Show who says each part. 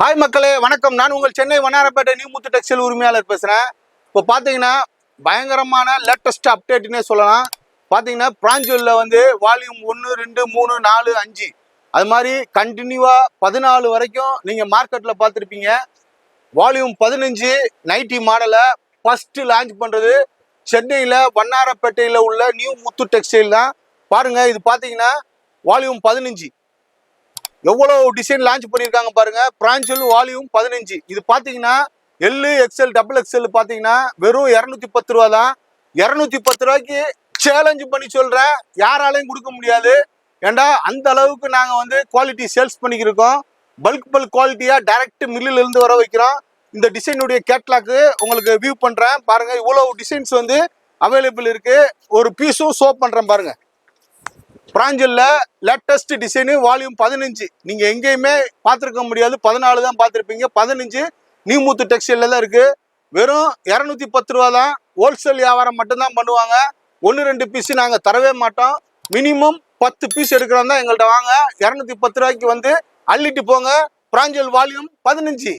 Speaker 1: Hi மக்களே வணக்கம். நான் உங்கள் சென்னை வண்ணாரப்பேட்டை நியூ முத்து டெக்ஸ்டைல் உரிமையாளர் பேசுகிறேன். இப்போ பார்த்தீங்கன்னா பயங்கரமான லேட்டஸ்ட் அப்டேட்னே சொல்லலாம். பார்த்தீங்கன்னா பிராஞ்சுவலில் வந்து வால்யூம் 1 2 3 4 5 அது மாதிரி கண்டினியூவாக 14 வரைக்கும் நீங்கள் மார்க்கெட்டில் பார்த்துருப்பீங்க. வால்யூம் 15 நைட்டி மாடலை ஃபஸ்ட்டு லான்ச் பண்ணுறது சென்னையில் வண்ணாரப்பேட்டையில் உள்ள நியூ முத்து டெக்ஸ்டைல் தான். பாருங்கள், இது பார்த்தீங்கன்னா வால்யூம் 15 எவ்வளோ டிசைன் லான்ச் பண்ணியிருக்காங்க பாருங்க. பிராஞ்சுவல் வால்யூம் 15 இது பார்த்தீங்கன்னா எல்லு எக்ஸ்எல் டபுள் எக்ஸ்எல் பார்த்தீங்கன்னா வெறும் 210 ரூபா தான். 210 ரூபாய்க்கு சேலஞ்சு பண்ணி சொல்கிறேன், யாராலையும் கொடுக்க முடியாது. ஏண்டா அந்த அளவுக்கு நாங்கள் வந்து குவாலிட்டி சேல்ஸ் பண்ணிக்கிருக்கோம். பல்க் குவாலிட்டியாக டைரக்ட் மில்லிலிருந்து வர வைக்கிறோம். இந்த டிசைனுடைய கேட்லாக்கு உங்களுக்கு வியூ பண்ணுறேன் பாருங்கள். இவ்வளோ டிசைன்ஸ் வந்து அவைலபிள் இருக்குது. ஒரு பீஸும் ஷோ பண்ணுறேன் பாருங்கள். பிராஞ்சில் லேட்டஸ்ட் டிசைனு வால்யூம் 15 நீங்கள் எங்கேயுமே பார்த்துருக்க முடியாது. 14 தான் பார்த்துருப்பீங்க. 15 நியூ முத்து டெக்ஸ்டைலில் தான் இருக்குது. வெறும் 210 ரூபா தான். ஹோல்சேல் வியாபாரம் மட்டும்தான் பண்ணுவாங்க. 1-2 பீஸு நாங்கள் தரவே மாட்டோம். மினிமம் 10 பீஸ் எடுக்கிறோம் தான் எங்கள்கிட்ட வாங்க. 210 ரூபாய்க்கு வந்து அள்ளிட்டு போங்க. பிராஞ்சில் வால்யூம் 15.